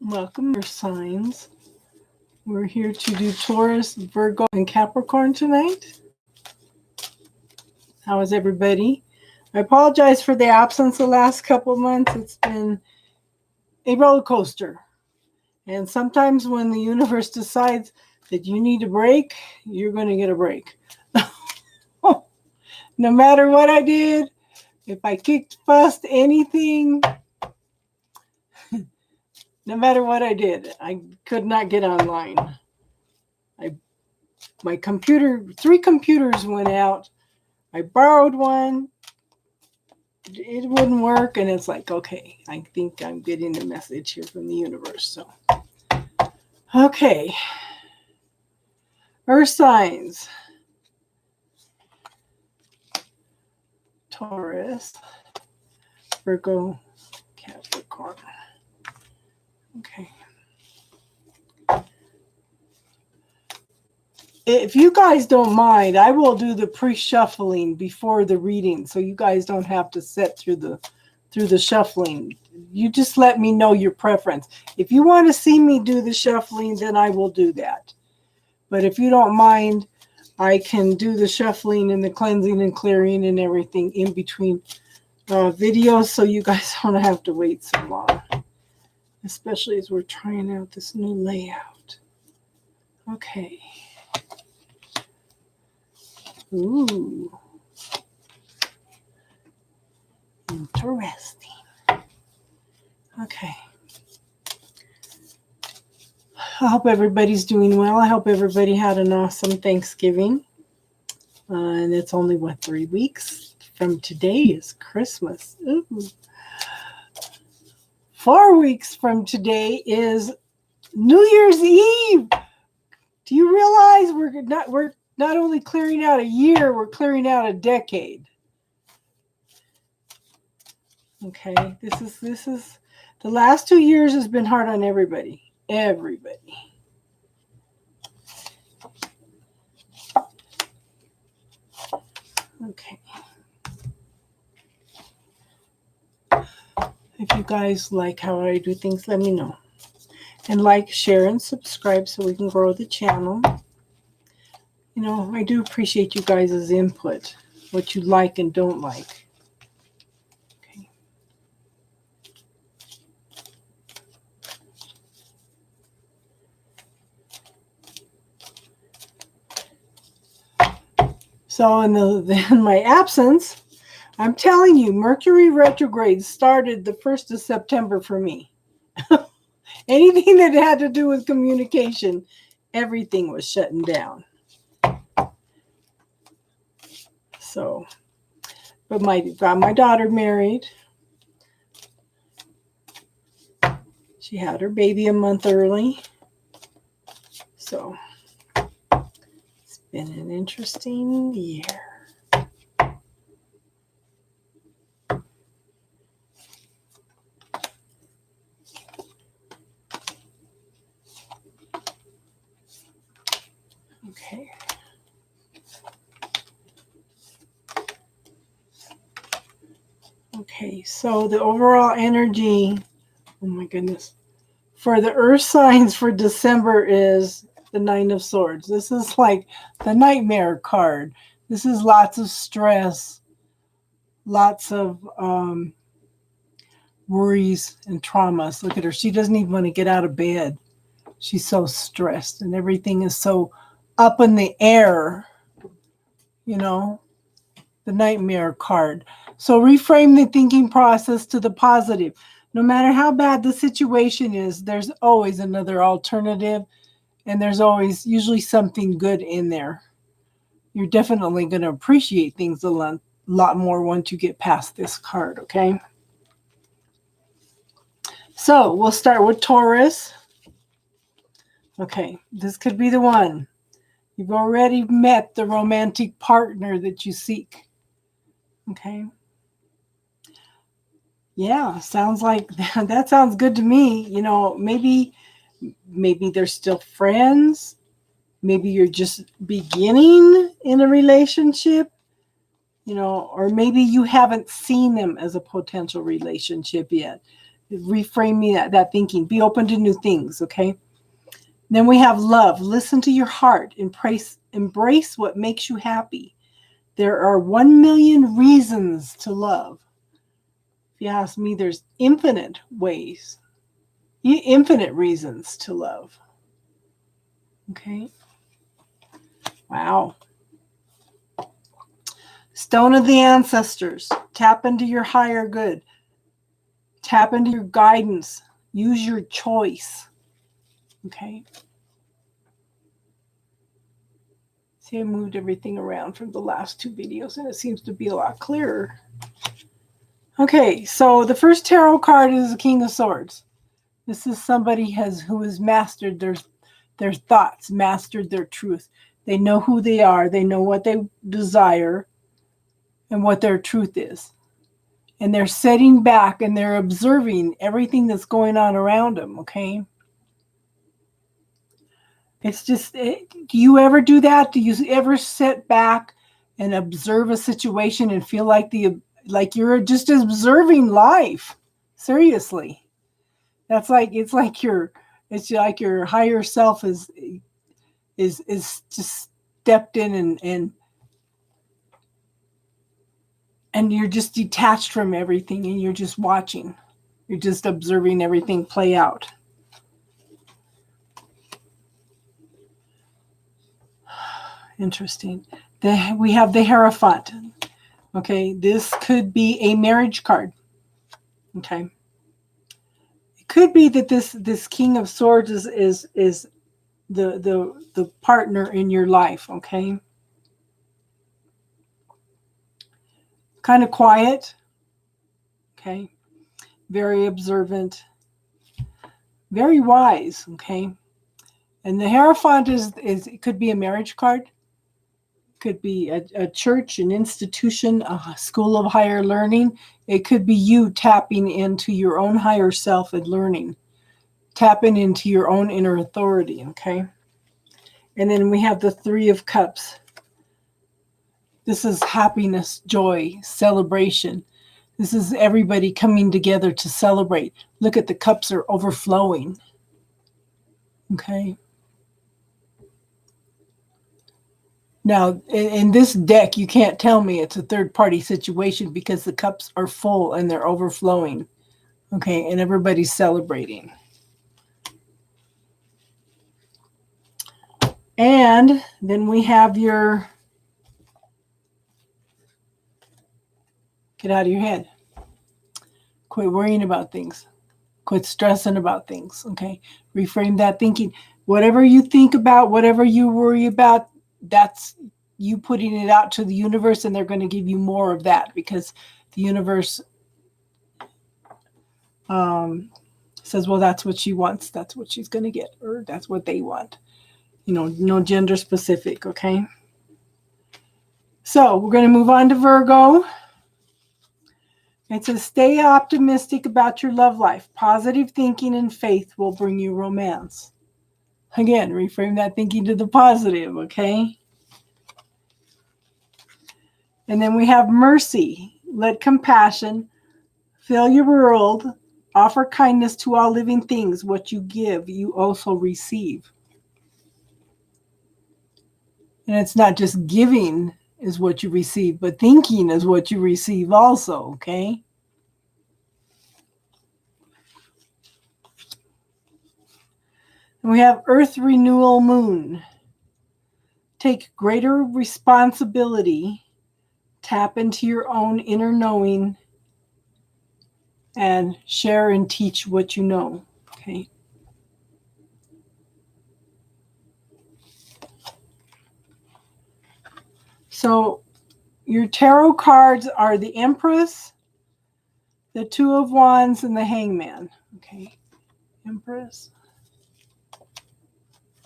Welcome, your signs. We're here to do Taurus, Virgo, and Capricorn tonight. How is everybody? I apologize for the absence the last couple of months. It's been a roller coaster. And sometimes when the universe decides that you need a break, you're going to get a break. No matter what I did, if I kicked, fussed, anything, no matter what I did, I could not get online. My computer, 3 computers went out. I borrowed one. It wouldn't work. And it's like, okay, I think I'm getting a message here from the universe. So, okay. Earth signs. Taurus, Virgo, Capricorn. Okay. If you guys don't mind, I will do the pre-shuffling before the reading, so you guys don't have to sit through the shuffling. You just let me know your preference. If you want to see me do the shuffling, then I will do that. But if you don't mind, I can do the shuffling and the cleansing and clearing and everything in between videos, so you guys don't have to wait so long, especially as we're trying out this new layout. Okay. Ooh. Interesting. Okay. I hope everybody's doing well. I hope everybody had an awesome Thanksgiving. And it's only, 3 weeks from today is Christmas. Ooh. 4 weeks from today is New Year's Eve. Do you realize we're not only clearing out a year, we're clearing out a decade. Okay, this is the last 2 years has been hard on everybody. Everybody. Okay. If you guys like how I do things, let me know. And like, share, and subscribe so we can grow the channel. You know, I do appreciate you guys' input, what you like and don't like. Okay. So in my absence, I'm telling you, Mercury retrograde started the 1st of September for me. Anything that had to do with communication, everything was shutting down. So, but got my daughter married. She had her baby a month early. So, it's been an interesting year. Okay. Okay, so the overall energy, oh my goodness, for the earth signs for December is the 9 of Swords. This is like the nightmare card. This is lots of stress, lots of worries and traumas. Look at her. She doesn't even want to get out of bed. She's so stressed and everything is so up in the air, you know, the nightmare card. So reframe the thinking process to the positive. No matter how bad the situation is, there's always another alternative, and there's always usually something good in there. You're definitely going to appreciate things a lot more once you get past this card, okay? So we'll start with Taurus. Okay, this could be the one. You've already met the romantic partner that you seek. Okay. Yeah, sounds like that sounds good to me. You know, maybe they're still friends. Maybe you're just beginning in a relationship, you know, or maybe you haven't seen them as a potential relationship yet. Reframe that thinking. Be open to new things, okay? Then we have love. Listen to your heart. Embrace what makes you happy. There are 1 million reasons to love. If you ask me, there's infinite ways, infinite reasons to love. Okay. Wow. Stone of the ancestors. Tap into your higher good. Tap into your guidance. Use your choice. Okay. See, I moved everything around from the last two videos, and it seems to be a lot clearer. Okay, so the first tarot card is the King of Swords. This is somebody who has mastered their thoughts, mastered their truth. They know who they are. They know what they desire and what their truth is. And they're sitting back and they're observing everything that's going on around them, okay? It's just, do you ever do that? Do you ever sit back and observe a situation and feel like you're just observing life? Seriously. It's like your higher self is just stepped in and you're just detached from everything and you're just watching. You're just observing everything play out. Interesting. We have the Hierophant. Okay, this could be a marriage card. Okay. It could be that this King of Swords is the partner in your life, okay? Kind of quiet. Okay. Very observant. Very wise, okay? And the Hierophant it could be a marriage card. Could be a church, an institution, a school of higher learning. It could be you tapping into your own higher self and learning. Tapping into your own inner authority, okay? And then we have the Three of Cups. This is happiness, joy, celebration. This is everybody coming together to celebrate. Look at the cups are overflowing. Okay. Now, in this deck, you can't tell me it's a third-party situation because the cups are full and they're overflowing. Okay, and everybody's celebrating. And then we have your... Get out of your head. Quit worrying about things. Quit stressing about things, okay? Reframe that thinking. Whatever you think about, whatever you worry about, that's you putting it out to the universe, and they're going to give you more of that because the universe says, well, that's what she wants. That's what she's going to get, or that's what they want. You know, no gender specific, okay? So we're going to move on to Virgo. It says, stay optimistic about your love life. Positive thinking and faith will bring you romance. Again, reframe that thinking to the positive, okay? And then we have mercy. Let compassion fill your world. Offer kindness to all living things. What you give, you also receive. And it's not just giving is what you receive, but thinking is what you receive also, okay? And we have Earth Renewal Moon. Take greater responsibility. Tap into your own inner knowing and share and teach what you know, okay? So your tarot cards are the Empress, the Two of Wands, and the Hangman, okay? Empress,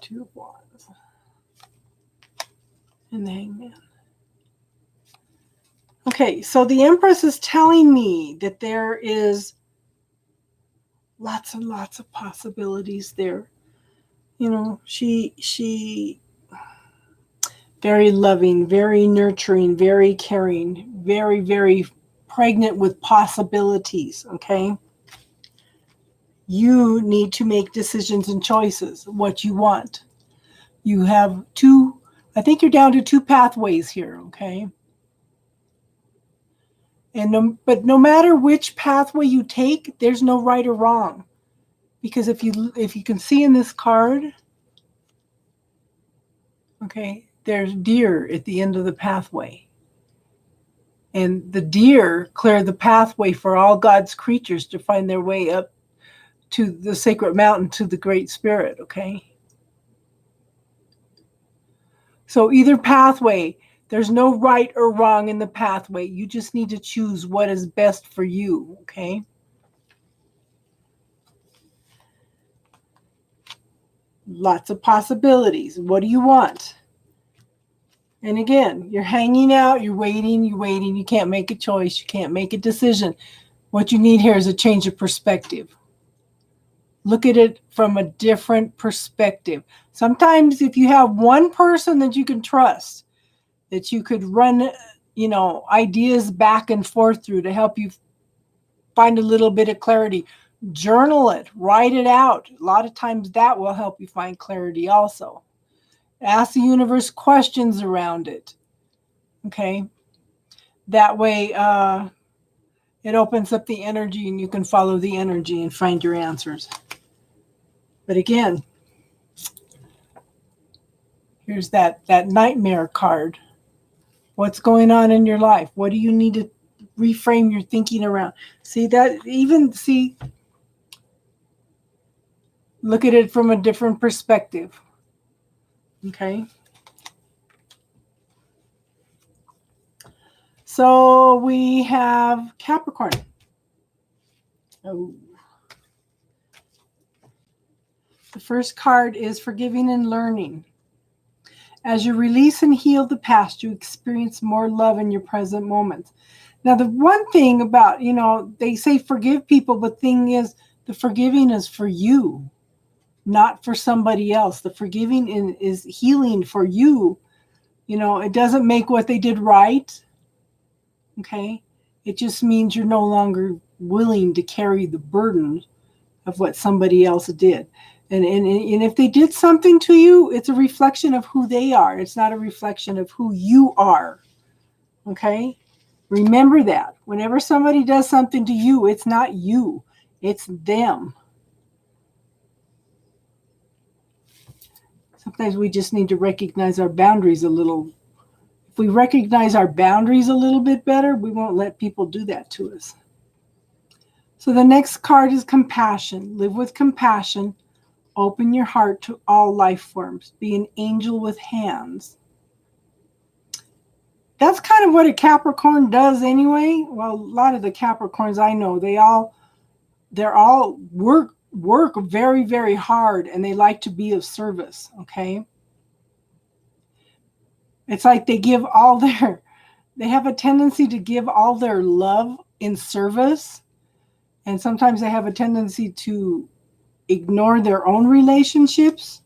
Two of Wands, and the Hangman. Okay, so the Empress is telling me that there is lots and lots of possibilities there. You know, she very loving, very nurturing, very caring, very, very pregnant with possibilities, okay? You need to make decisions and choices, what you want. You have two, I think you're down to two pathways here, okay? But no matter which pathway you take, there's no right or wrong. Because if you can see in this card, okay, there's deer at the end of the pathway. And the deer clear the pathway for all God's creatures to find their way up to the sacred mountain, to the Great Spirit, okay? So either pathway, there's no right or wrong in the pathway. You just need to choose what is best for you, okay? Lots of possibilities. What do you want? And again, you're hanging out, you're waiting, you can't make a choice, you can't make a decision. What you need here is a change of perspective. Look at it from a different perspective. Sometimes if you have one person that you can trust, that you could run, ideas back and forth through to help you find a little bit of clarity, journal it, write it out. A lot of times that will help you find clarity also. Ask the universe questions around it. Okay? That way it opens up the energy and you can follow the energy and find your answers. But again, here's that nightmare card. What's going on in your life? What do you need to reframe your thinking around? Look at it from a different perspective. Okay. So we have Capricorn. Oh. The first card is forgiving and learning. As you release and heal the past, you experience more love in your present moments. Now, the one thing about, they say forgive people, but the thing is, the forgiving is for you, not for somebody else. The forgiving is healing for you. It doesn't make what they did right. Okay? It just means you're no longer willing to carry the burden of what somebody else did. And if they did something to you, it's a reflection of who they are. It's not a reflection of who you are. Okay? Remember that. Whenever somebody does something to you, it's not you. It's them. Sometimes we just need to recognize our boundaries a little. If we recognize our boundaries a little bit better, we won't let people do that to us. So the next card is compassion. Live with compassion. Open your heart to all life forms. Be an angel with hands. That's kind of what a Capricorn does anyway. Well, a lot of the Capricorns I know, they're all work very, very hard, and they like to be of service, okay? It's like they have a tendency to give all their love in service, and sometimes they have a tendency to ignore their own relationships.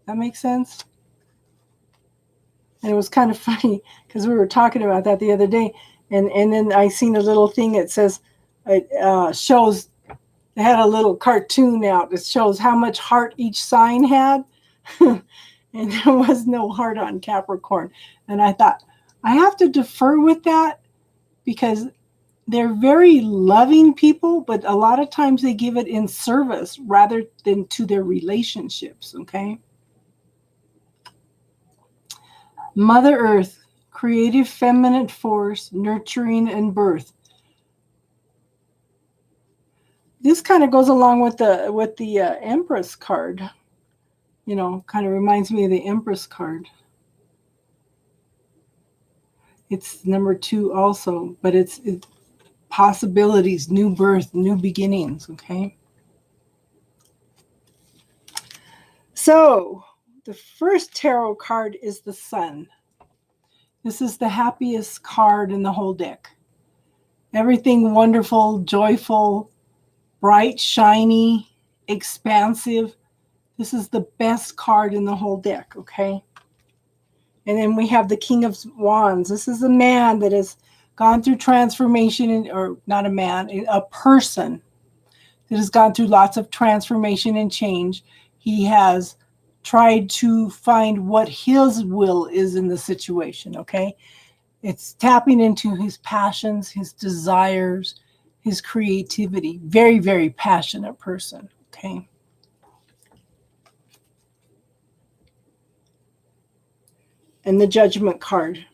That makes sense? And it was kind of funny because we were talking about that the other day, and then I seen a little thing that says it shows. They had a little cartoon out that shows how much heart each sign had, and there was no heart on Capricorn. And I thought, I have to defer with that because they're very loving people, but a lot of times they give it in service rather than to their relationships, okay? Mother Earth, creative feminine force, nurturing and birth. This kind of goes along with the Empress card. Kind of reminds me of the Empress card. It's number 2 also, but it's possibilities, new birth, new beginnings, okay? So, the first tarot card is the Sun. This is the happiest card in the whole deck. Everything wonderful, joyful, bright, shiny, expansive. This is the best card in the whole deck, okay? And then we have the King of Wands. This is a man that has gone through transformation, or not a man, a person that has gone through lots of transformation and change. He has tried to find what his will is in the situation, okay? It's tapping into his passions, his desires, his creativity. Very, very passionate person, okay? And the Judgment card.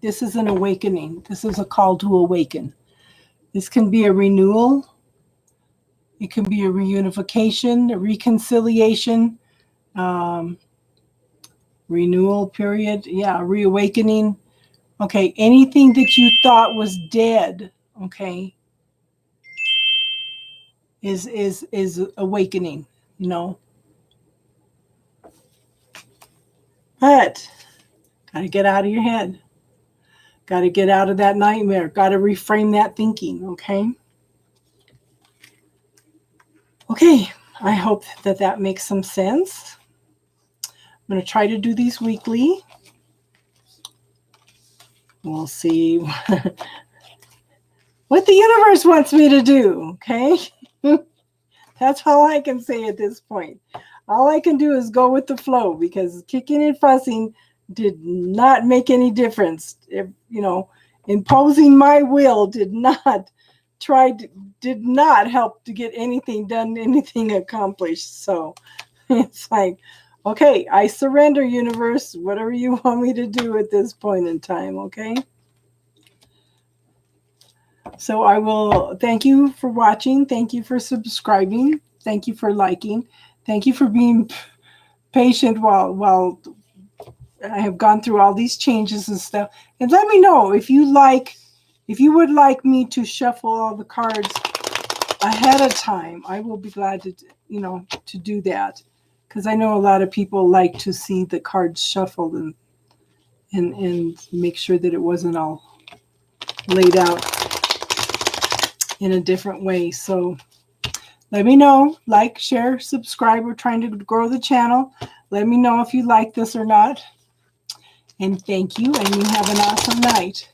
This is an awakening. This is a call to awaken. This can be a renewal. It can be a reunification, a reconciliation, renewal period. Yeah, reawakening. Okay, anything that you thought was dead, okay, is awakening, you know. But got to get out of your head. Got to get out of that nightmare. Got to reframe that thinking, okay? Okay, I hope that that makes some sense. I'm going to try to do these weekly. We'll see what the universe wants me to do, okay? That's all I can say at this point. All I can do is go with the flow, because kicking and fussing did not make any difference. Imposing my will did not help to get anything done, anything accomplished. So it's like, okay, I surrender, universe, whatever you want me to do at this point in time, okay? So I will thank you for watching. Thank you for subscribing. Thank you for liking. Thank you for being patient while I have gone through all these changes and stuff. And let me know if you would like me to shuffle all the cards ahead of time. I will be glad to do that, because I know a lot of people like to see the cards shuffled and make sure that it wasn't all laid out in a different way. So let me know, like, share, subscribe. We're trying to grow the channel. Let me know if you like this or not. And thank you, and you have an awesome night.